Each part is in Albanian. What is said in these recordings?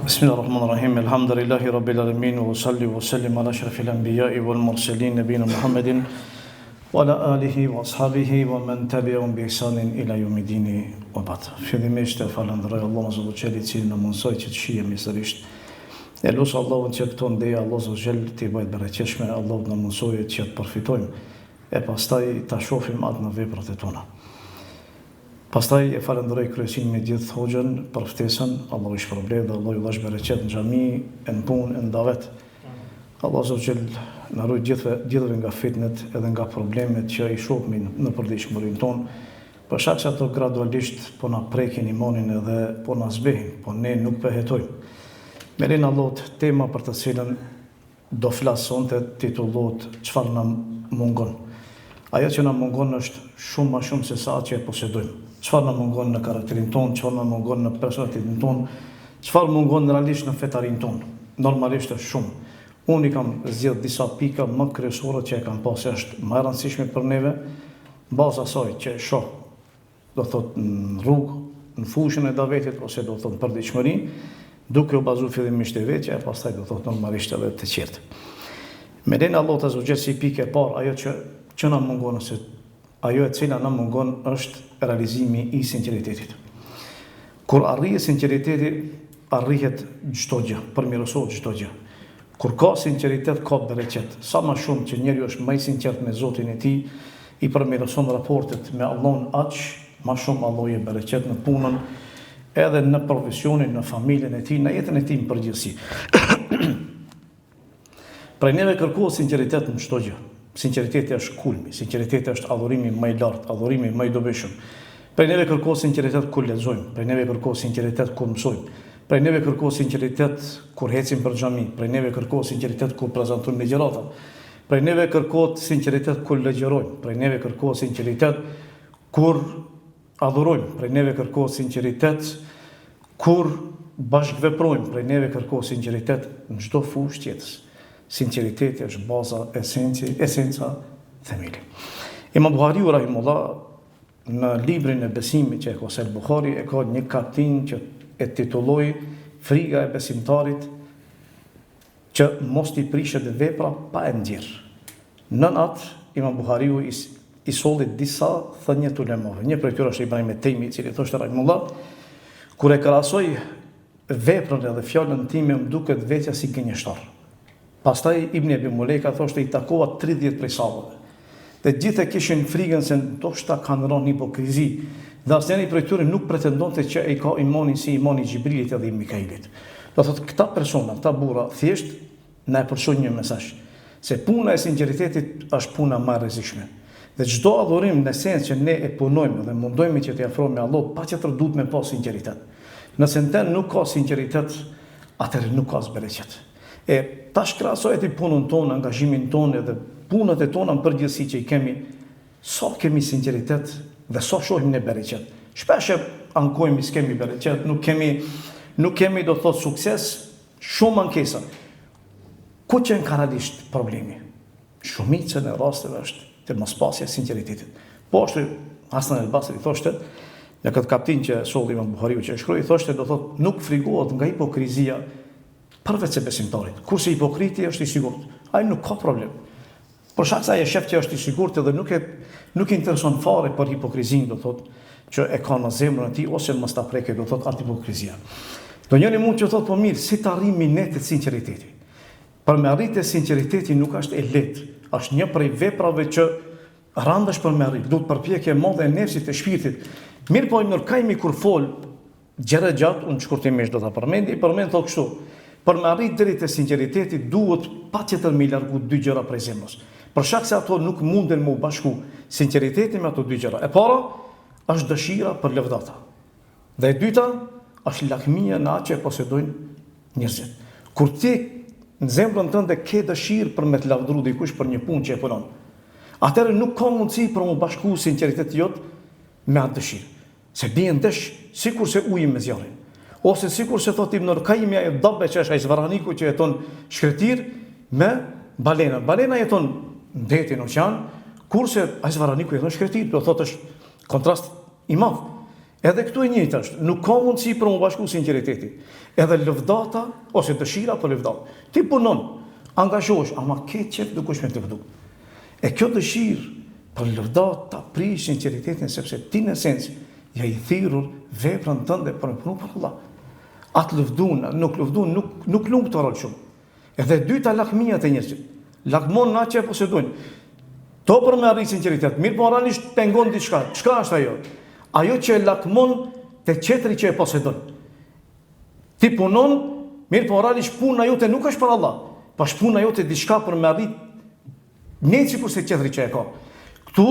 Bismillahirrahmanirrahim. Alhamdulillahi rabbil alamin wa salli wa sallim ala ashrafil anbiya'i wal mursalin nabiyina Muhammadin wa ala alihi wa ashabihi wa man tabi'ahum bi ihsanin ila yawmiddin wa ba'd. Fillimisht falenderoj Allahun azza wa jalla i cili na mundsoi që të shihemi sërish. E lut Allahun që këto ndeja Allahu azza wa jalla të bëjë bereqeshme, Allahu na mundsoi që të përfitojmë e pastaj ta shohim atë në veprat e tona. Pastaj e falenderoj kryesin me gjithë hoxhën për ftesën, Allahu i shpërblet dhe Allahu i dhash bereqet në xhami, në punë, në davet. Allahu subhanahu na ruaj gjithëve nga fitnet edhe nga problemet që i shohim në përditshmërinë tonë, për shkak se ato gradualisht po na prekin imanin edhe po na zbehin, po ne nuk pëhetojmë. Me lenin Allahut, tema për të cilën do flas sonte titullohet çfarë na mungon. Ajo që na mungon është shumë më shumë se sa atë që e posedojmë. Çfarë na mungon në karakterin tonë, çfarë na mungon në personalitetin tonë, çfarë mungon realisht në fetarin tonë. Normalisht është shumë. Unë i kam zgjedhur disa pika më kryesore që e kam pasur është më e rëndësishme për neve, baza asaj që shoh, do thotë në rrugë, në fushën e davetit ose do thotë në përditshmëri, duke u bazuar fillimisht te veçja e pastaj do thotë normalisht edhe të qertë. Me lenin Allahu azza wa jalla si pikë e parë ajo që na mungon ose ajo e cila na mungon është realizimi i sinqeritetit. Kur arrihet sinqeriteti, arrihet çdo gjë, përmirësohet çdo gjë. Kur ka sinqeritet, ka bereqet. Sa më shumë që njeriu është më i sinqert me Zotin e tij, i përmirëson raportet me Allahun, aq më shumë Allahu i bereqet në punën, edhe në profesionin, në familjen e tij, në jetën e tij në përgjithësi. Pra neve kërkohet sinqeritet në çdo gjë. Sinqeriteti është kulmi, sinqeriteti është adhurimi më i lartë, adhurimi më i dobishëm. Prej neve kërkohet sinqeritet kur lexojmë, prej neve kërkohet sinqeritet kur mësojmë, prej neve kërkohet sinqeritet kur ecim për xhami, prej neve kërkohet sinqeritet kur prezantojmë ligjërata, prej neve kërkohet sinqeritet kur legjerojmë, prej neve kërkohet sinqeritet kur adhurojmë, prej neve kërkohet sinqeritet kur bashkëveprojmë, prej neve kërkohet sinqeritet në çdo fushë tjetër. Sinqeriteti është baza, esenca, themeli. Imam Buhariu rahimullah në librin e besimit që e ka Sahih Buhari e ka një kapitull që e titulloi Friga e besimtarit që mos t'i prishet vepra pa e nxjerr. Nën atë Imam Buhariu i solli disa thënie të ulemave. Një prej tyre është Ibrahim Tejmi, i cili thoshte rahimullah, kur e krahasoj veprën edhe fjalën time më duket vetja si gënjeshtar. Pastaj Ibn Abi Mulejka thoshte i takova 30 prej sahabëve. Dhe gjithë kishin frikën se ndoshta kanë rënë hipokrizi, dhe asnjëri prej tyre nuk pretendonte që ai ka imanin si imani i Xhibrilit edhe i Mikailit. Do thotë këta persona, këta burra thjesht na e përshojnë një mesazh se puna e sinqeritetit është puna më e rrezikshme. Dhe çdo adhurim në esencë që ne e punojmë dhe mundohemi që të afrohemi Allahut, patjetër duhet me pas sinqeritet. Nëse në nuk ka sinqeritet, atëherë nuk ka bereqet. E tash krahasoj ti punën tonë, angazhimin tonë edhe punët e tona në përgjithësi që i kemi, sa kemi sinqeritet dhe sa shohim ne bereqet. Shpesh ankojmë s'kemi bereqet, nuk kemi do të thotë sukses, shumë ankesa. Ku qenë ka realisht problemi? Shumicën e rasteve është të mospasja e sinqeritetit. Po ashtu Hasan al-Basri thoshte, në këtë kapitull që solli Imam Buhariu që e shkroi, thoshte do thotë nuk frigohet nga hipokrizia përveç se besimtarit. Kurse hipokriti është i sigurt, ai nuk ka problem. Por shkak se ai e shef që është i sigurt edhe nuk i intereson fare për hipokrizin, do thotë, që e ka në zemrën e tij ose mos ta prekë, do thotë atë hipokrizia. Do njëri mund të thotë po mirë, si të arrijmë netë sinqeriteti. Për me arritë sinqeriteti nuk është e lehtë. Është një prej veprave që randesh për me arrit. Duhet përpjekje e madhe e nefsit e shpirtit. Mirë po nërkajmi kur fol gjëra gjatë, unë shkurtimisht do ta përmend thotë kështu. Për me arrit deri te sinqeriteti duhet patjetër me largu dy gjëra prej zemrës. Për shkak se ato nuk munden me u bashku sinqeriteti me ato dy gjëra. E para është dëshira për lëvdata. Dhe e dyta është lakmia në atë që posedojnë njerëzit. Kur ti në zemrën tënde ke dëshirë për me të lavdëruar dikush për një punë që e punon, atëherë nuk ka mundësi për mu bashku sinqeriteti jot me atë dëshirë. Se bien ndesh sikurse uji me zjarrin. Ose sikur se thot Ibn Qayyim e dabbe që është ai zvaraniku që jeton shkretir me balena. Balena jeton në detin në oqean, kurse ai zvaraniku jeton shkretir, do thotë është kontrast i madh. Edhe këtu e njëjtë është, nuk ka mundësi për më bashku sinqeriteti. Edhe lëvdata, ose dëshira për lëvdat. Ti punon, angazhohesh, ama ke qef dukush me të lëvdu. E kjo dëshirë për lëvdat ta prish sinqeritetin, sepse ti në sens ja i thirrur veprën tënde për me punu për Allah. Atë lëvdun, nuk lëvdun, nuk lumb të rol shumë. Edhe dyta lakmia të njerëzit. Lakmon na që posedojnë. To për me arrit sinqeritet, mirë po realisht pengon diçka. Çka është ajo? Ajo që e lakmon të qetri që e posedon. Ti punon, mirë po realisht puna jote nuk është për Allah, pas puna jote diçka për me arrit një sikur se qetri që e ka. Këtu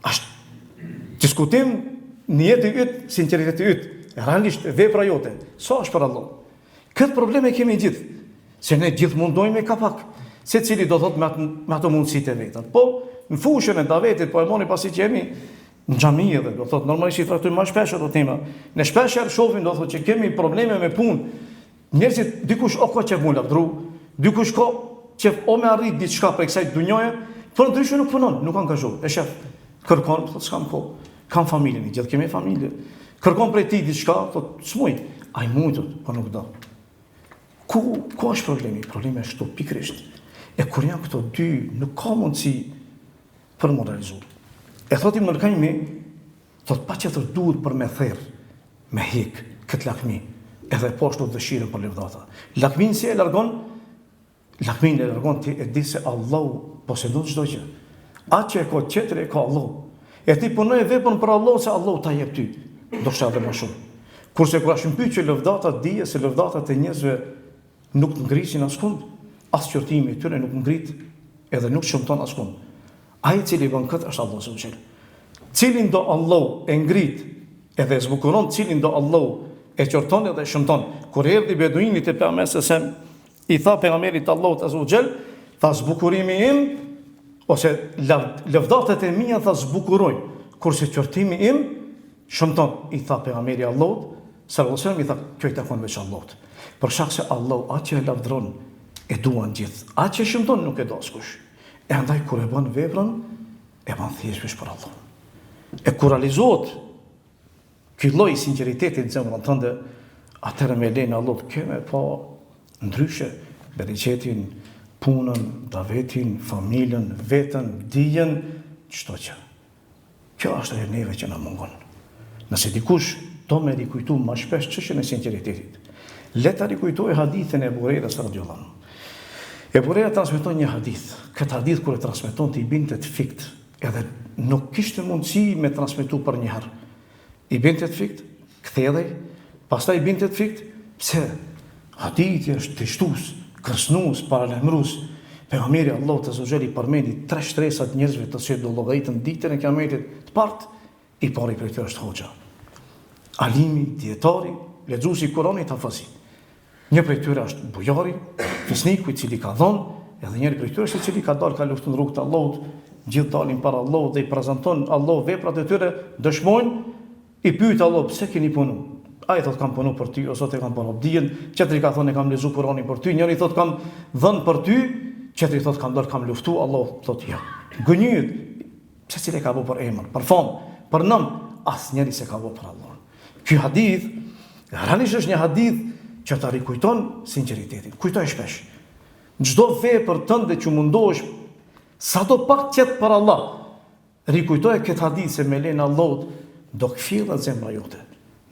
është diskutim në jetë yt, sinqeriteti yt, realisht vepra jote, sa është për Allah. Këtë probleme kemi gjithë, se ne gjithë mundojmë me kapak, se cili do thot me ato mundësit e vetën. Po, në fushën e davetit, po e moni pasi që jemi në xhami edhe, do thot, normalisht i trajtojmë më shpesh ato tema. Ne shpeshherë shohim, do thot, që kemi probleme me punë. Njerëzit dikush o ka qef mu lavdru, dikush ka qef o me arrit diçka për kësaj dunjoje, por ndryshe nuk punon, nuk angazhohet. E shef, kërkon, thot, s'kam kohë. Kam familjen, gjithë kemi familje. Kërkon prej tij diçka, thot, s'muj. Ai mujtot, po nuk do. Ku është problemi? Problemi është këtu pikërisht. E kur janë këto dy, nuk ka mundësi për më realizu. E thot Ibn al-Qayyim, thot pa që duhet për me therr, me hik këtë lakmi, edhe po ashtu dëshirën për lëvdata. Lakmin si e largon? Lakmin e largon ti e di se Allahu posedon çdo gjë. Atë që e ka qetri e ka Allahu. E ti punoj veprën për Allahu se Allahu ta jep ty. Do shta edhe më shumë. Kurse kur ashtu pyet që lëvdatat dije se lëvdatat e njerëzve nuk ngrisin askund, as qortimi i tyre nuk ngrit, edhe nuk shëmton askund. Ai i cili bën këtë është Allahu subhanahu wa taala. Cilin do Allahu e ngrit edhe e zbukuron, cilin do Allahu e qorton edhe e shëmton. Kur erdhi beduini te pejgamberi se i tha pejgamberit Allahut azza wa jall, tha zbukurimi im ose lëvdatat e mia tha zbukurojnë, kurse qortimi im shëmton. I tha pejgamberi Allahut sallallahu alaihi wasallam, i tha kjo i takon veç Allahut. Për shkak se Allahu atë që e lavdron e duan gjithë, atë që shëmton nuk e do askush. E andaj kur e bën veprën, e bën thjesht për Allah. E kur realizohet ky lloj sinqeriteti në zemrën tënde, atëherë me lenin Allah kemë pa ndryshe bereqetin, punën, davetin, familjen, veten, dijen, çdo gjë. Kjo është e neve që na mungon. Nëse dikush do me rikujtu më shpesh çështjen e sinqeritetit, le ta rikujtojë hadithin e Abu Hurajrës radhiyallahu anhu. Abu Hurajra transmeton një hadith. Këtë hadith kur e transmeton te i binte të fikt, edhe nuk kishte mundësi me transmetu për një herë. I binte të fikt, kthehej, pastaj i binte të fikt, pse hadithi është të shtues, kërcënues, paralajmërues. Pejgamberi Allahu te zotëri përmendi 3 shtresa të njerëzve të cilët do llogaritën ditën e Kiametit të parë, i pari prej tyre është hoxha. Alimi, dietari, lexuesi i Kuranit, hafizi. Një prej tyre është bujari, fisniku i cili ka dhënë, edhe njëri prej tyre është i cili ka dalë ka luftu në rrugën e Allahut, gjithë dalin para Allahut dhe i prezanton Allahu veprat e tyre, dëshmojnë, i pyet Allahu pse keni punu? Ai thot kam punu për ty, o Zot e kam punu dijen, qetri ka thonë kam lexuar Kuranin për ty, njëri thot kam dhënë për ty, qetri thot kam dalë kam luftu, Allahu thot ja. Gënyet, pse cili ka bëu për emër, për fam, për nom, asnjëri se ka bëu për Allah. Ky hadith, realisht është një hadith që ta rikujton sinqeritetin. Kujtoj shpesh. Çdo vepër tënde që mundohesh sado pak qet për Allah, rikujtoj këtë hadith se me lenin Allahut do kthjellet zemra jote.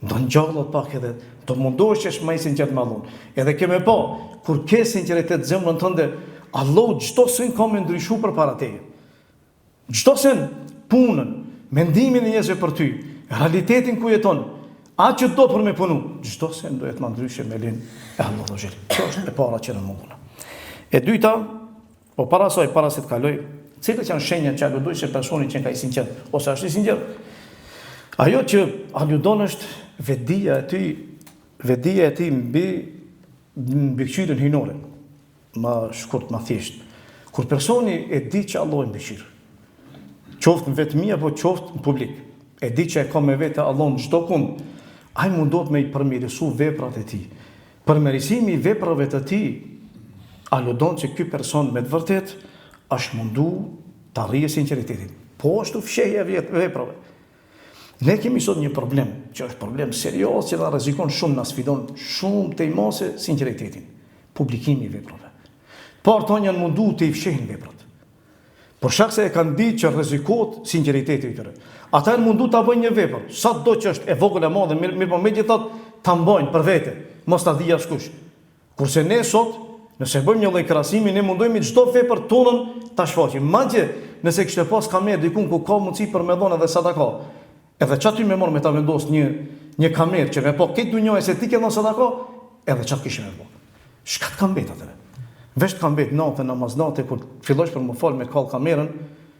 Do ngjallet pak edhe do mundohesh që është më i sinqert me Allahun. Edhe kemë pa, kur ke sinqeritet zemrën tënde, Allahu çdo sen ka më ndryshuar përpara teje. Çdo sen punën, mendimin e njerëzve për ty, realitetin ku jeton, atë që do për me punu, çdo sen do jetë më ndryshe me lenin e Allahut xhel. Kjo është e para që na mungon. E dyta, po para se të kaloj, cilët janë shenjat që aludoj se personi që ka i sinqert ose është i sinqert? Ajo që aludon është vetdia e tij mbi mbikëqyrjen hyjnore. Më shkurt, më thjesht. Kur personi e di që Allah e mbikëqyr, qoftë në vetmi apo qoftë në publik, e di që e ka me vete Allah në çdo kund, ai mundohet me i përmirësu veprat e tij. Përmirësimi i veprave të tij aludon që ky person me të vërtet është mundu të arrijë sinqeritetin. Po ashtu fshehja e veprave. Ne kemi sot një problem, që është problem serios që na rrezikon shumë, na sfidon shumë te mose sinqeritetin, publikimi i veprave. Por tonë janë mundu të i fshehin veprat. Por shkak se e kanë ditë që rrezikohet sinqeriteti i tyre. Ata janë mundu ta bëjnë një vepër, sado që është e vogël e madhe, mirë po megjithatë ta mbajnë për vete, mos ta dijë askush. Kurse ne sot, nëse bëjmë një lloj krahasimi, ne mundojmë çdo vepër tonën ta shfaqim. Madje nëse kishte pas kamerë dikun ku ka mundësi për me dhënë edhe sadaka, edhe çati më mor me ta vendos një kamerë që me po këtë dunjë se ti ke dhënë sadaka, edhe çat kishim me bë. Shkat ka mbet atë. Vesh ka mbet natë namaznate kur fillosh për më fal me kall kamerën,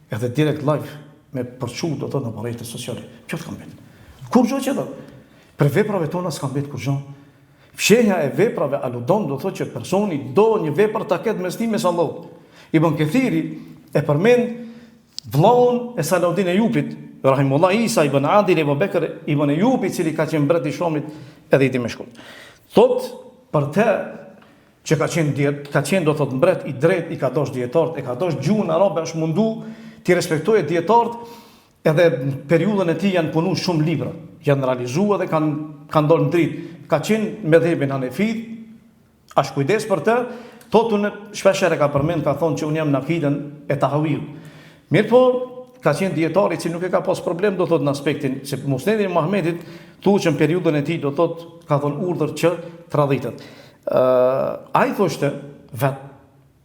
edhe direkt live me përçu do të thotë në rrjetet sociale. Kjo ka mbet. Kur gjë që do. Për veprave tona s'ka mbet kur gjë. Fshehja e veprave aludon do thotë që personi do një vepër ta ketë mes tij me Allahut. Ibn Kathiri e përmend vllaun e Salaudin Ejupit, rahimullah Isa ibn Adil ibn Bekr ibn Ejupi, i cili ka qenë mbret i Shamit edhe i Dimeshkut. Thot për të që ka qenë do thot mbret i drejt, i ka dosh dietarët, e ka dosh gjuhën arabe, është mundu ti respektojë dietarët, edhe në periudhën e tij janë punu shumë libra, janë realizuar dhe kanë dalë në dritë. Ka qenë me dhëbin Hanefit, as kujdes për të, thotë shpesh herë ka përmend, ka thonë që unë jam në akiden e tahawil. Mirë po, ka qenë dietar i cili nuk e ka pas problem do thotë në aspektin se Musnedi i Muhamedit thuhet që në periudhën e tij do thotë ka thonë urdhër që tradhitet. Ai thoshte vet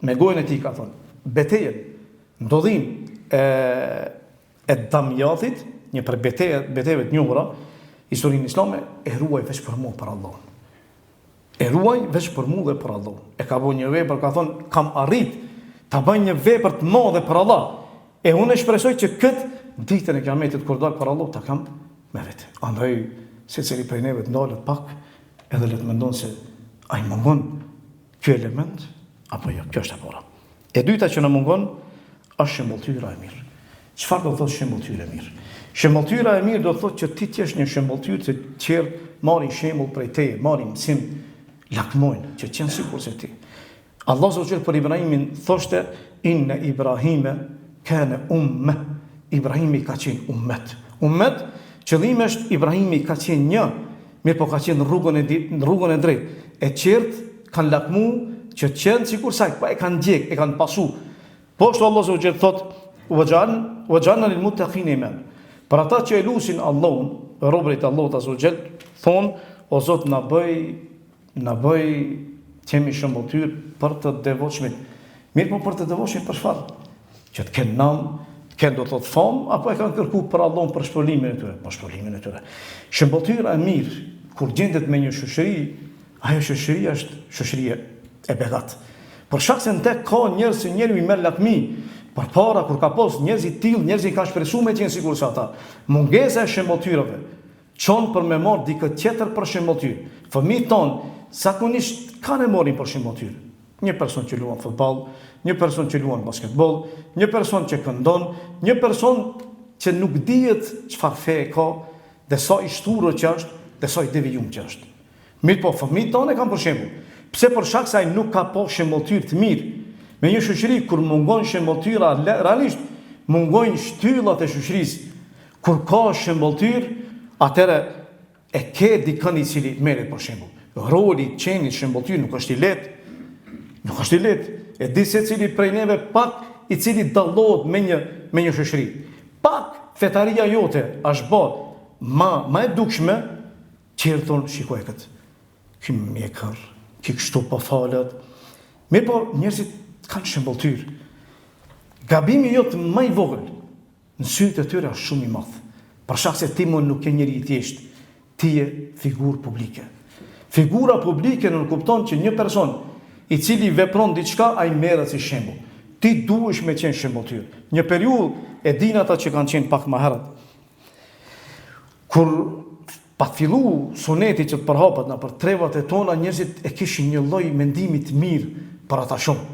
me gojën e tij ka thonë betejën, ndodhim e Damjatit, një për betejëve të njohura historinë islame, e ruaj veç për mua për Allah. E ruaj veç për mua dhe për Allah. E ka bënë një vepër, ka thonë kam arrit ta bëj një vepër të madhe për Allah. E unë e shpresoj që këtë ditën e kiametit kur dal për Allah ta kam me vete. Andaj secili prej neve të ndalet pak edhe le të mendon se ai mungon ky element apo jo, kjo është e para. E dyta që na mungon është shembulltyra e mirë. Çfarë do thotë shembulltyra e mirë? Shembulltyra e mirë do thotë që ti t'jesh një shembulltyr që qerë marrin shembull prej teje, marrin mësim, lakmojnë që qenë sikur se ti. Allah Azza për Ibrahimin thoshte inna Ibrahime kana umme. Ibrahimi ka qenë ummet. Ummet, qëllimi është Ibrahimi ka qenë një, mirë po ka qenë në rrugën e drejtë. E qertë kanë lakmu që qenë sikur saj, pa e kanë djeg, e kanë pasu. Po ashtu Allah Azza thotë waj'alna lil muttaqina imama. Për ata që e lusin Allahun, robërit Allahut Azza wa thonë o Zot na bëj qemi shëmbëtyr për të devotshmit. Mirë po për të devotshmit për çfarë? Që të kenë nam, të kenë do të thotë famë, apo e kanë kërku për Allahun për shpëlimin e tyre, për shpëlimin e tyre. Shëmbëtyra e mirë, kur gjendet me një shoqëri, ajo shoqëri është shoqëri e begat. Për shkak se ndek ka njerëz që njeriu i merr lakmi, përpara kur ka pas njerëz i tillë, njerëz i ka shpresuar me qenë sikur se ata. Mungesa e shëmbëtyrave çon për me marr dikë tjetër për shëmbëtyr. Fëmijët tonë zakonisht kanë marrin për shëmbëtyr. Një person që luan futboll, një person që luan basketboll, një person që këndon, një person që nuk dihet çfarë fe ka, dhe sa i shturë që është, dhe sa i devijum që është. Mirë po, fëmijët tonë kanë për shembull. Pse për shkak se ai nuk ka pas shëmbëtyr të mirë. Me një shoqëri kur mungon shëmbëtyra realisht, mungojnë shtyllat e shoqërisë. Kur ka shëmbëtyr, atëre e ke dikën i cili merret për shembull. Roli qenit shëmbëtyr nuk është i lehtë. Nuk është i lehtë. E di se cili prej neve pak i cili dallohet me një shoqëri. Pak fetaria jote është bë ma e dukshme, qerton shikoj këtë. Ky mjekër, ky kështu po falet. Mirë po njerëzit kanë shëmbëtyr. Gabimi jot më i vogël në sytë e tyre është shumë i madh. Për shkak se ti nuk ke njëri i thjesht, ti je figurë publike. Figura publike nuk kupton që një person i cili vepron diçka ai merret si shembull. Ti duhesh me qenë shembulltyr. Një periudhë e din ata që kanë qenë pak më herët. Kur pa fillu suneti që të përhapet në për trevat e tona, njerëzit e kishin një lloj mendimi të mirë për ata shumë.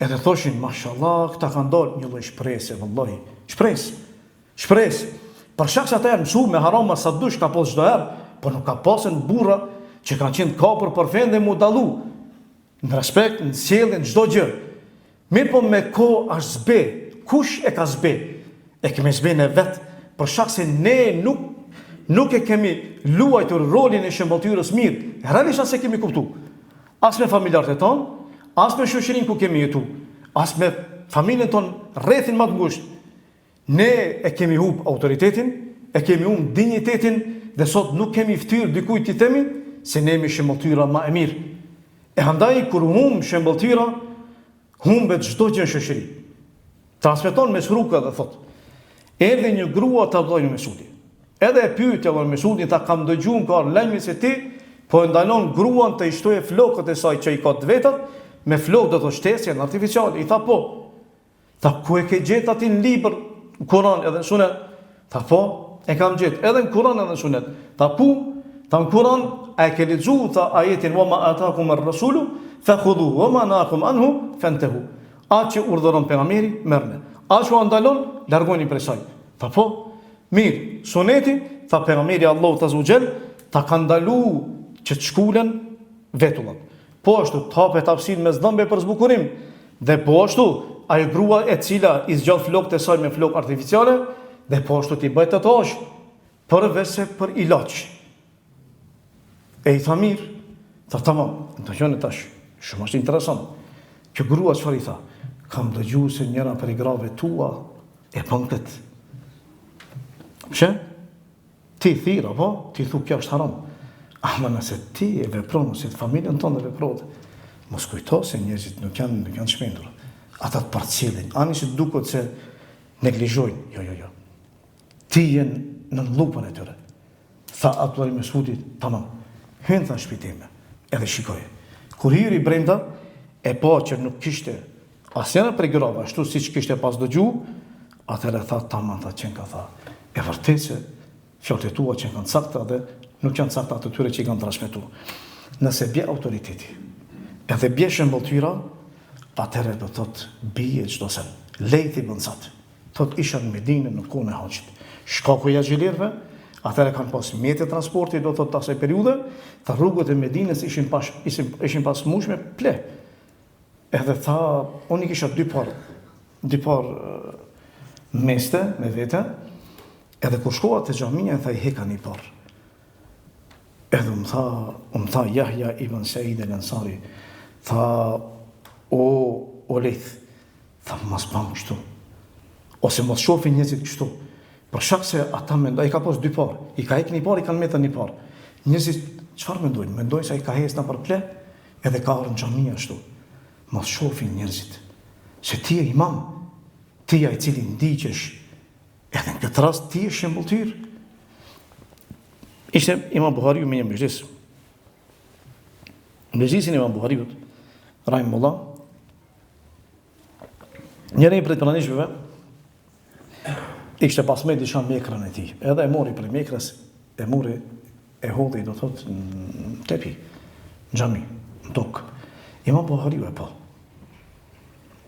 Edhe thoshin, mashallah, këta kanë dalë një lloj shpresë, vallahi. Shpresë. Për shkak se ata janë mësuar me harama sa dush ka pas çdo herë, por nuk ka pasën burra që kanë qenë kapur për fen dhe mu dallu. Në respekt, në sjellje, në çdo gjë. Mirë po me kohë është zbe. Kush e ka zbe? E kemi zbe në vet, për shkak se ne nuk nuk e kemi luajtur rolin e shëmbëltyrës mirë, realisht as e kemi kuptu. As me familjarët e tonë, as me shoqërinë ku kemi jetu, as me familjen tonë rrethin më të ngushtë. Ne e kemi humb autoritetin, e kemi humb dinjitetin dhe sot nuk kemi ftyrë dikujt t'i themi se ne jemi shëmbëltyra më e mirë. E andaj kur humb shëmbëltyra, humbet çdo gjë në shoqëri. Transmeton mes rrugë dhe thot: erdhi një grua të Abdullah ibn Mesudit. Edhe e pyeti Abdullah ibn Mesudin, ta kam dëgjuar ka lajmin se ti po e ndalon gruan të i shtoje flokët e saj që i ka të vetat me flokë do të shtesjen artificiale. I tha po. Tha ku e ke gjetë aty në libër, në Kur'an edhe në Sunet? Tha po, e kam gjetë edhe në Kur'an edhe në Sunet. Tha ku? Tha në Kur'an a e ke lexuar tha ajetin wa ma atakum ar-rasulu fakhudhuhu wa ma nahakum anhu fantahu. Atë që urdhëron pejgamberi, merrni. Atë që ndalon, largoni prej saj. Tha po. Mirë, Suneti tha pejgamberi Allahu azza wa jall ta ka ndaluar që të shkulen vetullat. Po ashtu të hapet hapësirë mes dhëmbe për zbukurim. Dhe po ashtu ajo grua e cila i zgjat flokët e saj me flokë artificiale, dhe po ashtu ti bëhet të tosh përveçse për ilaç. E i tha mirë, tha tamam, të qenë tash, shumë është interesant. Kjo grua çfarë i tha? Kam dëgjuar se njëra prej grave tua e bën këtë. Pse? Ti thira, po? Ti thu kjo është haram. Ama nëse ti e vepron, ose të familjen tonë e veprot, mos kujto se njerëzit nuk janë shmendur. Ata të përcjellin, ani që duket se neglizhojnë. Jo. Ti jenë në lupën e tyre. Tha Abdullah ibn Mesudit, tamam, hynë tha në shtëpi time, edhe shikoje. Kur hyri brenda, e pa që nuk kishte asnjëra prej grave, ashtu siç kishte pas dëgjuar, atëherë tha tamam, tha qenë ka tha. E vërtet se fjalët e tua që kanë sakta dhe nuk janë sakta të tyre që i kanë transmetuar. Nëse bje autoriteti, edhe bje shëmbëltyra, atëherë do thot bie çdo sen. Lejthi bën sat. Thot isha në Medinë në kohën e Haxhit. Shkaku i xhilirëve, atëherë kanë pas mjete transporti, do thot asaj periudhe, të rrugët e Medinës ishin pas mush me ple. Edhe tha, unë i kisha dy par meste me vete, edhe kur shkova te xhamia tha i heka një par. Edhe më tha Yahya ibn Sa'id al-Ansari, tha o Lejth, tha mos bëm kështu. Ose mos shohin njerëzit kështu. Për shkak se ata mendojnë, ai ka pas dy par, i ka ikë një par, i kanë metën një par. Njerëzit çfarë mendojnë? Mendojnë se ai ka hesë për ple, edhe ka ardhur në xhami ashtu. Mos shohin njerëzit se ti je imam, ti je i cili ndiqesh, edhe në këtë rast ti je shembulltyr. Ishte Imam Buhariu me një mëjlis. Mëjlisin Imam Buhariut, rahimullah, njëri prej pranishmeve ishte pas me disha mekrën e tij. Edhe e mori prej mekrës, e hodhi do thot në tepi, në xhami, në tokë. Imam Buhariu e pa.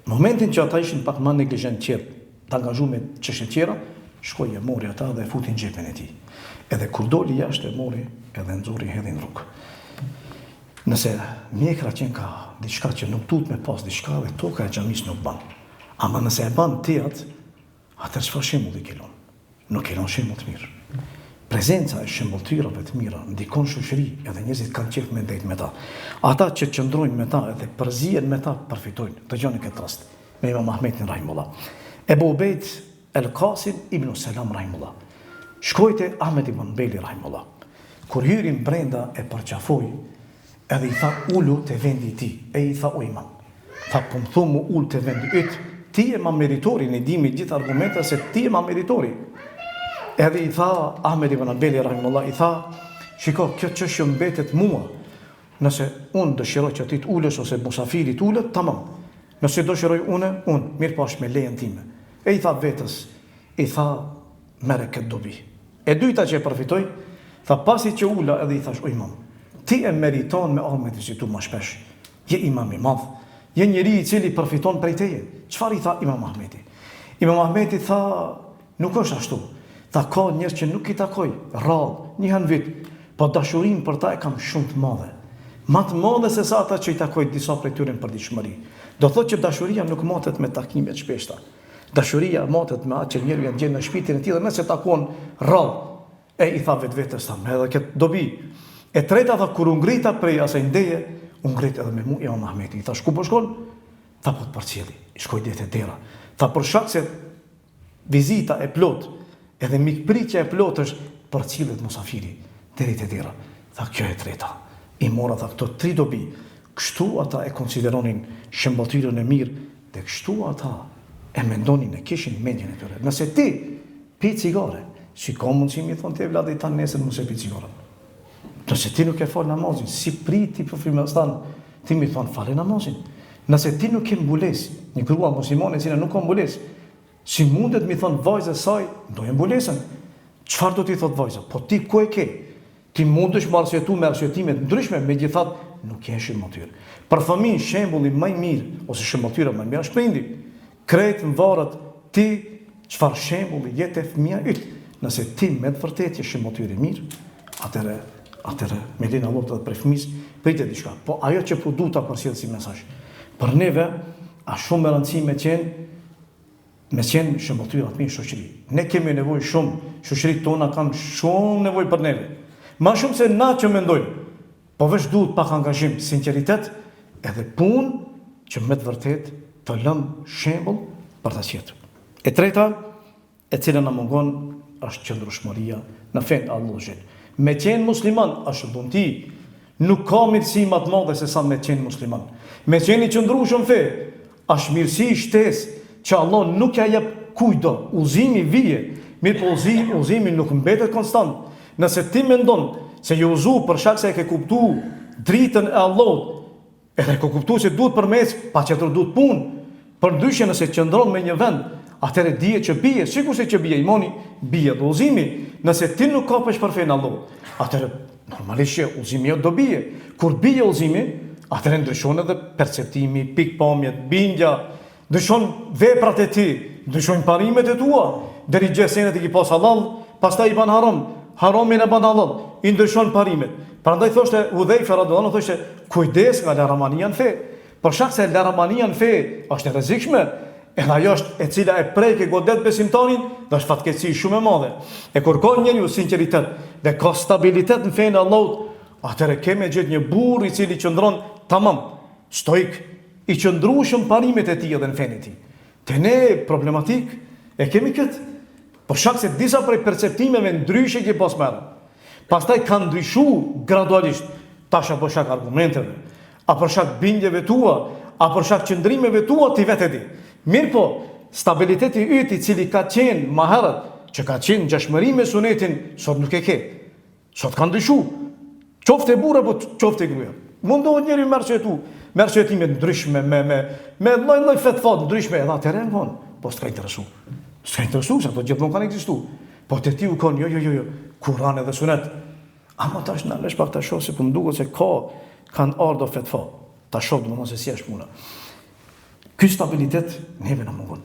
Momentin që ata ishin pak më neglizhent tjerë, të angazhuar me çështje tjera, shkoi e mori ata dhe e futi në xhepin e tij. Edhe kur doli jashtë e mori edhe nxori hedhi në rrugë. Nëse mjekra qenë ka diçka që nuk duhet me pas diçka dhe toka e xhamis nuk ban. Ama nëse e ban ti atë, atëherë çfarë shembulli kelon? Nuk kelon shembull të mirë. Prezenca e shembulltyrave të mira ndikon shoqëri, edhe njerëzit kanë qejf me ndejt me ta. Ata që qëndrojnë me ta edhe përzihen me ta përfitojnë. Dëgjoni këtë rast me Imam Ahmedin rahimullah. Ebu Ubejd el-Qasim ibn Salam rahimullah. Shkoi te Ahmed ibn Hanbali rahimullah. Kur hyrin brenda e përqafoi, edhe i tha ulu te vendi i tij. E i tha o imam. Tha po më thumu ul te vendi yt. Ti je më meritori, ne dimi gjithë argumentet se ti je më meritori. Edhe i tha Ahmed ibn Hanbali rahimullah, i tha, shiko, kjo çështje mbetet mua. Nëse unë dëshiroj që ti të ulesh ose musafiri të ulet, tamam. Nëse dëshiroj unë, mirë pash me lejen time. E i tha vetës, i tha, mere këtë dobi. E dyta që e përfitoj, tha pasi që ula edhe i thash, o imam, ti e meriton me armë të si tu ma shpesh. Je imam i madh, je njeri i cili përfiton prej teje. Çfarë i tha Imam Ahmedi? Imam Ahmedi tha, nuk është ashtu. Tha ka njerëz që nuk i takoj, rrallë, një herë vit, po dashurinë për ta e kam shumë të madhe. Më të madhe se sa ata që i takoj disa prej tyre në përditshmëri. Do thotë që dashuria nuk matet me takime të shpeshta. Dashuria matet me atë që njeriu janë gjenë në shtëpinë e tij dhe nëse takon rrallë, E i tha vetvetes tha, edhe këtë dobi. E treta tha, kur u ngrita prej asaj ndeje, u ngrit edhe me mu Imam Ahmeti. I tha, ku po shkon? Tha, po të përcjeli. I shkoj deri te dera. Tha, për shkak se vizita e plot, edhe mikpritja e plot është përcjellet musafiri deri te dera. Tha, kjo e treta. I mora tha këto 3 dobi. Kështu ata e konsideronin shëmbëtyrën e mirë, dhe kështu ata e mendonin e kishin mendjen e tyre. Nëse ti pi cigare, si ka mundësi mi thonë te vladi tanë nesër mos e pi cigaren. Nëse ti nuk e fal namazin, si priti për filmastan, ti mi thonë fale namazin. Nëse ti nuk ke mbules, një grua muslimane cila nuk ka mbules, si mundet mi thonë vajzës saj, ndoj mbulesën. Çfarë do t'i thot vajza? Po ti ku e ke? Ti mundesh me arsyetu me arsyetime të ndryshme, megjithatë nuk ke shëmbëtyrë. Për fëmijë shembulli më i mirë ose shëmbëtyra më e mirë është prindi. Krejt në varet ti çfarë shembulli jetë e fëmia yt. Nëse ti me të vërtetë je shëmbëtyrë i mirë, atëre me lenë Allah të për fëmijës pritet diçka. Po ajo që po du ta përcjell si mesazh. Për neve a shumë e rëndësishme me qenë shëmbëtyra të mirë në shoqëri. Ne kemi nevojë shumë, shoqëritë tona kanë shumë nevojë për neve. Ma shumë se na që mendojmë, po veç duhet pak angazhim, sinqeritet, edhe punë që me të vërtet të lëmë shembull për ta qetur. E treta, e cila na mungon, është qëndrueshmëria në fenë Allahut. Me qenë musliman është dhunti, nuk ka mirësi më të madhe se sa me qenë musliman. Me qenë i qëndrueshëm fe, është mirësi shtesë që Allah nuk ja jep kujdo, udhëzimi vije, mirë po udhëzimi nuk mbetet konstant. Nëse ti mendon se je uzu për shkak se e ke kuptu dritën e Allahut, edhe ke kuptu se duhet përmes, pa qëtër duhet punë, përndryshe nëse qëndron me një vend, atëre dije që bie, sikur se që bie imani, bie dhe udhëzimi. Nëse ti nuk kapesh për fenë Allahut, atëre normalisht që udhëzimi jo do bie. Kur bie udhëzimi, atëre ndryshon edhe perceptimi, pikpamjet, bindja, ndryshon veprat e ti, ndryshon parimet e tua, deri gjesenet i ki pas halal, pastaj i ban haram. Haramin e ban halal, i ndryshon parimet. Prandaj thoshte Hudhaifa radhiyallahu anhu, thoshte kujdes nga larmania në fe. Për shkak se larmania në fe është e rrezikshme, edhe ajo është e cila e prek godet besimtarin, dhe është fatkeqësi shumë e madhe. E kur ka njeriu sinqeritet dhe ka stabilitet në fenë e Allahut, atëherë kemë gjetë një burr i cili qëndron tamam, stoik, i qëndrueshëm parimet e tij edhe në fenë e tij. Te ne problematik e kemi këtë. Për shkak se disa prej perceptimeve ndryshe që pas merren. Pastaj kanë ndryshu gradualisht, tash apo shak argumenteve, a për shak bindjeve tua, a për shak qëndrimeve tua ti vetë di. Mirë po, stabiliteti yt i cili ka qenë më herët, që ka qenë ngjashmëri me sunetin, sot nuk e ke. Sot kanë ndryshu. Qoftë e burrë apo qoftë e gruaja. Mundohet njëri me arsyetime ndryshme, me lloj fetva ndryshme, edhe atëherë von, po s'ka interesu. S'ka interesu, se ato gjithmonë kanë ekzistu. Po te ti u konë, jo, Kur'an edhe sunet. Ama tash na lesh pak ta shoh se po m'duket se kanë ardhur fetva. Ta shoh domosdoshmë se si është puna. Ky stabilitet neve na mungon.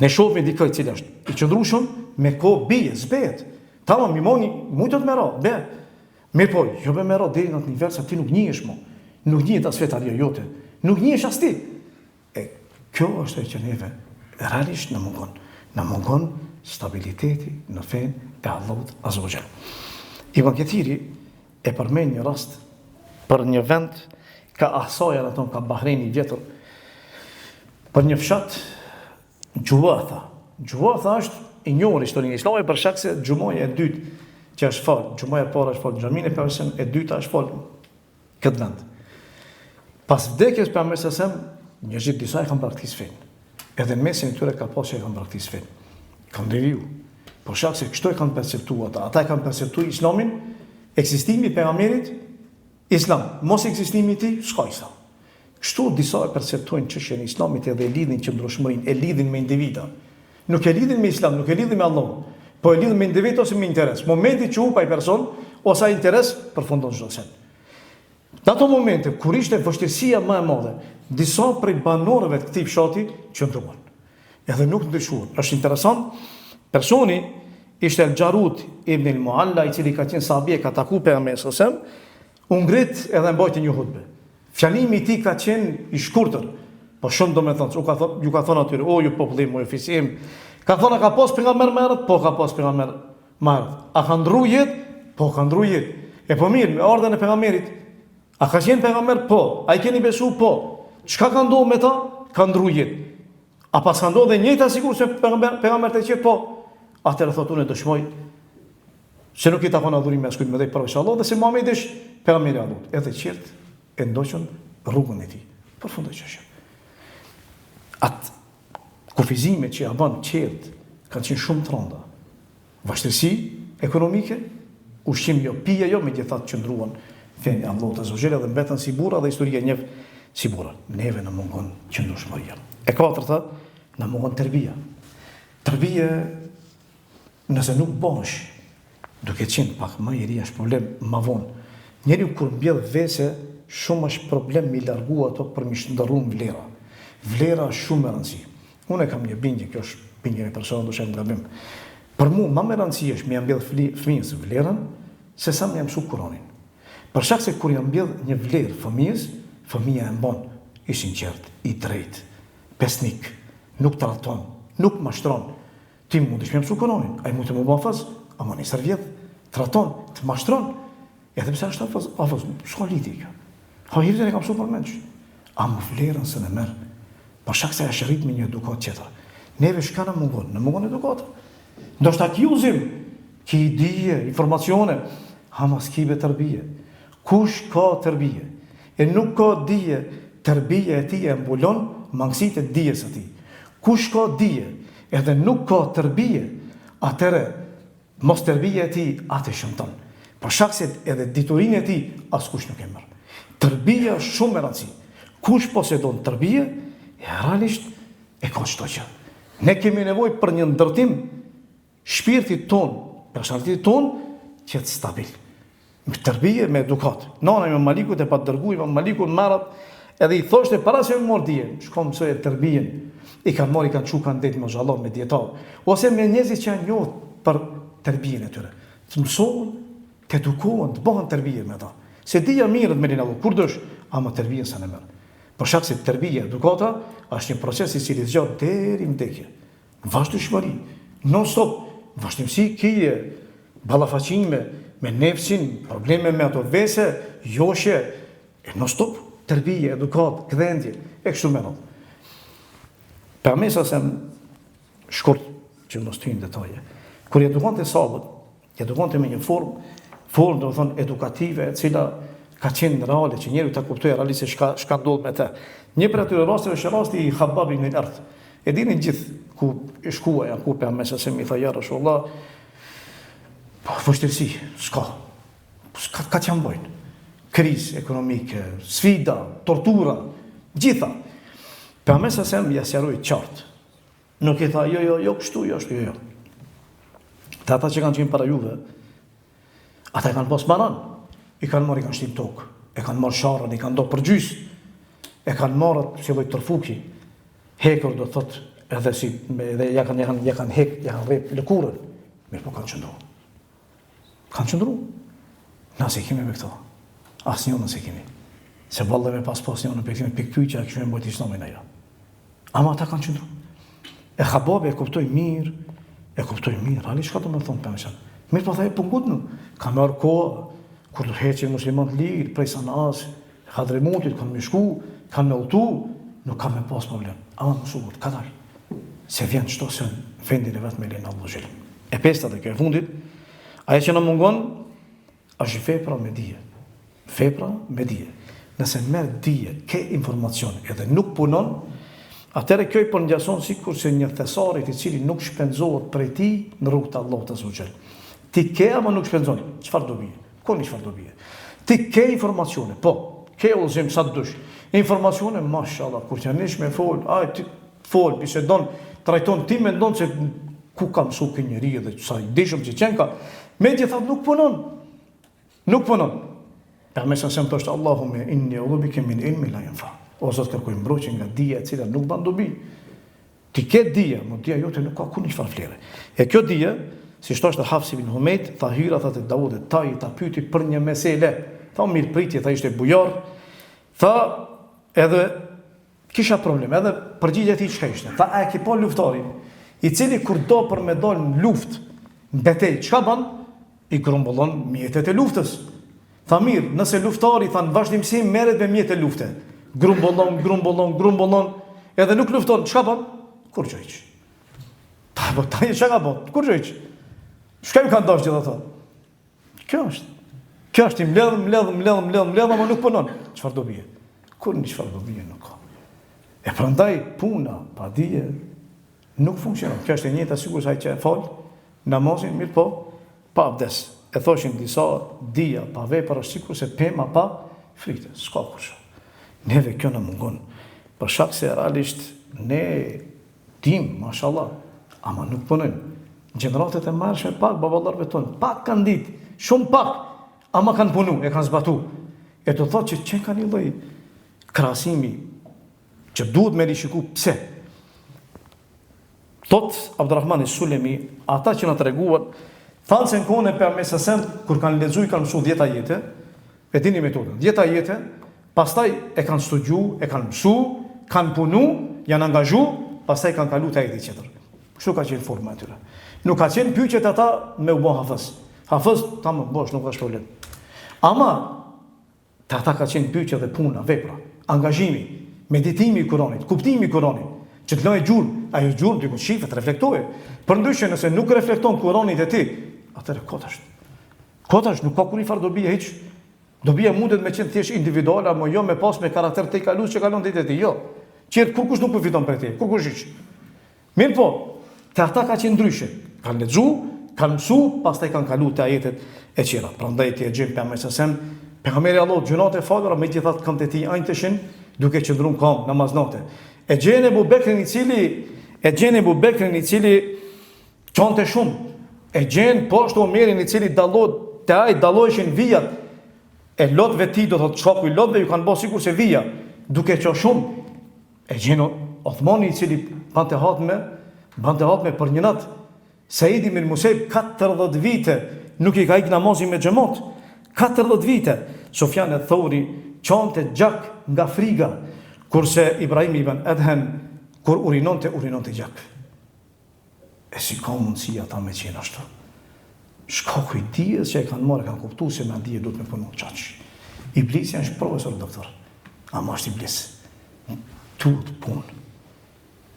Ne shohim dikë i cili është i qëndrueshëm me kohë bie, zbehet. Tamam, mimoni, muito të merro, be. Mirë po, jo me merro deri në atë nivel sa ti nuk njihesh më. Nuk njihet as fetaria jote. Nuk njihesh as ti. E kjo është e që neve realisht në mungon stabiliteti në fenë e Allahut Azza wa Jall. Ibn Kathiri e përmend një rast për një vend ka Ahsaja, ato ka Bahreini vjetër, për një fshat Gjuatha. Gjuatha është i njohur historinë islame për shkak se xhumaja e dytë që është fal, xhumaja e parë është fal në xhamin e Pejgamberit, e dyta është fal këtë vend. Pas vdekjes së Pejgamberit, njerëzit disa e kanë praktikisë fenë. Edhe në mesin e tyre ka pasur që e kanë praktikisë fenë. Kanë deviju. Por shkak se kështu e kanë perceptuar ata. Ata e kanë perceptuar Islamin, ekzistimi i pejgamberit, Islam, mos ekzistimi i tij, s'ka Islam. Kështu disa e perceptojnë çështjen e Islamit edhe e lidhin qëndrueshmërinë, e lidhin me individa. Nuk e lidhin me Islam, nuk e lidhin me Allah, po e lidhin me individ ose me interes. Momenti që hupa ai person ose ai interes përfundon çdo sen. Në ato momente kur ishte vështirësia më e madhe, disa prej banorëve të këtij fshati qëndruan. Edhe nuk ndryshuan. Është interesant, personi ishte El-Jarud ibn al-Mualla, i cili ka qenë sahabi, ka taku pejgamberin sallallahu alajhi wasallam, u ngrit edhe mbajti një hutbë. Fjalimi i tij ka qenë i shkurtër, po shumë domethënë, ju ka thonë atyre, o ju popullim, o ju fisim, ka thonë ka pas pejgamber më herët, po ka pas pejgamber marrët. A ka ndru jetë? Po, ka ndru jetë. E po mirë, me ardhen e pejgamberit. A ka qenë pejgamber? Po. A i keni besu? Po. Çka ka ndodhur me ta? Ka ndru jetë. A pas ka ndodhur dhe njëjta sikur se pejgamberi të qetë? Po. Atëherë thotë unë dëshmoj se nuk i takon adhurimi askujt më dhej përveç Allah dhe se Muhamedi është pejgamberi i Allahut. Edhe qert e ndoqën rrugën e tij. Përfundoi çështja. Atë kufizime që ja bën qert kanë qenë shumë të rënda. Vështirësi ekonomike, ushqim jo, pija jo, megjithatë qëndruan fenë Allahut azza wa jalla dhe mbetën si burra dhe historia e njëv si burra. Neve na mungon qëndrueshmëria. E katërta, na mungon tërbia. Tërbia nëse nuk bësh, duke qenë pak më i ri është problem më vonë. Njeriu kur mbjell vese, shumë është problem mi largu ato për mi shndërruar vlera. Vlera është shumë e rëndësishme. Unë kam një bindje, kjo është bindje e personit, do të them gabim. Për mua më e rëndësishme është mi mbjell fëmijës vlerën se sa më mësu Kur'anin. Për shkak se kur jam mbjell një vlerë fëmijës, fëmia e mban i sinqert, i drejtë, pesnik, nuk traton, nuk mashtron. Ti mund të mësu Kur'anin, ai mund të më bëj faz, ama në serviet, traton, të mashtron. Edhe pse është afos, s'ka lidhje kjo. Hajrën e kam mësuar për mendsh. A më vlerën se në merr. Për shkak se është rrit me një edukat tjetër. Neve shka në mungon edukata. Ndoshta kiuzim, ki dije, informacione, ama s'kibe tërbije. Kush ka tërbije? E nuk ka dije, tërbije e ti e mbulon mangësit e dijes e ti. Kush ka dije, edhe nuk ka tërbije, atëre, mos tërbije e ti, atë shëmton. Për shkak se edhe diturin e ti, as kush nuk e merr. Tërbija është shumë e rëndësi. Kush posedon tërbije, realisht e ka çdo gjë. Ne kemi nevojë për një ndërtim shpirtit ton, personalitetit ton, që të stabil. Me tërbije, me edukat. Nana Imam Malikut e pa dërgu, Imam Malikut marrat, edhe i thoshte para se më mor dije, shko mësoj tërbijen. I kanë marrë, i kanë çu kanë det me xhallah me dietar, ose me njerëz që janë njohur për tërbijen e tyre. Të mësohen, të edukohen, të bëhen tërbije me ta. Se dija mirët me linallu, kur dësh, ama tërbijen sa në merr. Për shkak se tërbija, edukata, është një proces i cili zgjat deri në vdekje. Vazhdueshmëri, non stop, vazhdimsi kije, ballafaqime me nefsin, probleme me ato vese, joshje, e non stop, tërbija, edukat, këdhendje, e kështu me radhë. Përmesa se shkurt që mos të hyjnë detaje. Kur edukante sabët, edukante me një formë do të thonë edukative, e cila ka qenë reale, që njeriu ta kuptojë realisht se çka ndodh me të. Një prej atyre rasteve është rasti i Khabbab ibn al-Arth. E dini gjithë ku i shkuaj, ku përmesa se mi tha ja Rasulullah, vështirësi, s'ka që janë bojnë. Krizë ekonomike, sfida, tortura, gjitha. Përmesa se më jasjaroj qartë. Nuk i tha jo, kështu, jo. Të ata që kanë qenë para juve, ata e kanë pas maran, i kanë marrë, i kanë shtim tokë, e kanë marrë sharën, i kanë do përgjys, e kanë marrë si lloj tërfuki, hekur do thot, edhe ja kanë hek, ja kanë rrep lëkurën, mirë po kanë qëndru. Kanë qëndru. Na se kemi me këto, asë një nëse kemi. Se vallë me pas një në pektime piktuj që a këshme mbojt islamin ajo. Ama ata kanë qëndru. E Khababi e kuptoj mirë, ali shka të më thonë për mësën. Mirë po thaj e pëngut në, ka mërë kohë, kur të heqin muslimat lirë, prej Sanas, Hadremutit, kanë me shku, kanë me utu, nuk kanë me pas problem. Ama më suhët, ka dalë. Se vjen qëto se në vendin e vetë me lejnë Allah Gjellim. E pesta dhe kjo e fundit, aje që në mungon, është vepra me dije. Vepra me dije. Nëse merë dije, ke informacion, edhe nuk punon, atëre kjo i përngjason sikur se një thesarit i cili nuk shpenzohet prej ti në rrugë të Allahut azza wa jall. Ti ke ama nuk shpenzon, çfarë do bie? Koni çfarë do bie? Ti ke informacione, po, ke udhëzim sa të dush. Informacione, mashallah, kur të janish me fol, ti fol, bisedon, trajton ti mendon se ku ka mësu kë njeri dhe sa i dishëm që qenë ka, megjithatë nuk punon. Nuk punon. Përmesa se më thoshte Allahumme inni a'udhu min ilmin la yanfa. O Zot, kërkoj mbrojtje nga dija e cila nuk ban dobi. Ti ke dija, mo dija jote nuk ka kur një çfarë vlere. E kjo dija, si thoshte Hafs ibn Humeid, tha hyra tha te Davudit, ta pyeti për një mesele. Tha mirë pritje, tha ishte bujar. Tha edhe kisha problem, edhe përgjigja e tij çka ishte. Tha a e ke pa luftarin, i cili kur do për me dalë në luftë, Betej, çka bën? I grumbullon mjetet e luftës. Tha mirë, nëse luftari tha në vazhdimsi merret me mjet e lufte. Grumbullon, edhe nuk lufton, çka bën? Kur gjëj. Ta po tani çka ka bën? Kur gjëj. Çka më kanë dashur gjithë ato? Kjo është i mbledh, ama nuk punon. Çfarë do bie? Kur në çfarë do bie nuk ka. E prandaj puna pa dije nuk funksionon. Kjo është e njëjta sikur sa që fal namazin, mirë po, pa abdes. E thoshin disa dija pa vepër është sikur se pema pa frite. S'ka kush. Neve kjo na mungon. Për shkak se realisht ne dim, mashallah, ama nuk punojmë. Gjeneratet e marrshme pak baballarëve tonë, pak kanë ditë, shumë pak, ama kanë punu, e kanë zbatu. E të thotë që kanë një lloj krahasimi që duhet me rishiku pse. Thot Abdurrahmani Sulemi, ata që na treguan, thanë se në kohën e Pejgamberit sa kur kanë lexuar, kanë mësuar 10 ajete, e dini metodën. 10 ajete, pastaj e kanë studiu, e kanë mësuar, kanë punu, janë angazhu, pastaj kanë kaluar te ajeti tjetër. Kështu ka qenë forma e tyre. Nuk ka qenë pyetjet ata me u bë hafës. Hafës tamë bosh, nuk ka problem. Ama te ata ka qenë pyetje dhe puna, vepra, angazhimi, meditimi i Kuranit, kuptimi i Kuranit, që të lojë gjurmë, ajo gjurmë diku shifet, reflektoje. Përndryshe nëse nuk reflekton Kuranit e ti, atëre kotash, nuk ka kur i farë dobija hiq. Dobija mundet me qenë thjesht individuale, apo jo me pas me karakter të i kalus që kalon ditë e ti, jo. Qërë kur kush nuk përfiton për ti, kur kush hiq. Mirë po, të ata ka qenë ndryshe. Kanë lexu, kanë mësu, pastaj kanë kalu të ajetet e qera. Prandaj ti e gjem për me sësem, pejgamberi Allah gjunat e falura me gjithat këmbët e tij ajtëshin, duke qëndruar kam namaznate. E gjen Ebu Bekrin i cili çonte shumë. E gjen poshtë Omerin i cili dalloheshin vijat. E lotëve ti do thotë çoku i lotëve ju kanë bërë sikur se vija, duke qenë shumë. E gjen Othmani i cili bante hatme për një natë. Saidi ibn Musaib 40 vite nuk i ka ikë namazin me xhamat. 40 vite. Sufjan al-Thauri çonte gjak nga friga, kurse Ibrahim ibn Adham kur urinonte gjak. E si ka mundësi ata me qenë ashtu? Shkaku i dijes që e kanë marrë, kanë kuptuar se me dije duhet me punu çaq. Iblisi është profesor doktor. Ama është iblis. Duhet punë.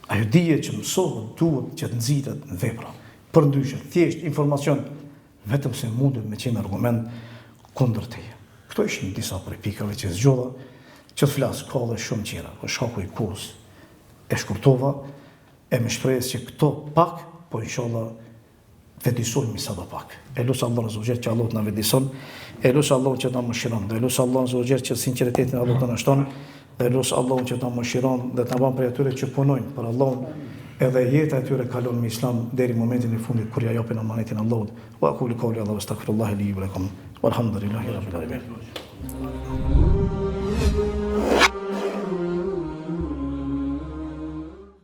Ajo dije që mësohet duhet që të nxitet në vepra. Përndryshe, thjesht informacion, vetëm se mundet me qenë argument kundër teje. Këto ishin disa prej pikave që zgjodha, që të flas, ka dhe shumë tjera. Për shkaku i kohës e shkurtova, e me shpresë që këto pak, po inshallah vedisojmë sa do pak. E lutem Allahun azza që Allah na vedison, e lutem Allahun që na mëshiron, e lutem Allahun azza që sinqeritetin Allah na shton, e lutem Allahun që na mëshiron dhe ta bën për atyre që punojnë për Allahun, edhe jeta e tyre kalon me Islam deri në momentin e fundit kur ja japin amanetin Allahut. Wa aqulu qawli hadha wastaghfirullaha li wa lakum walhamdulillahi rabbil alamin.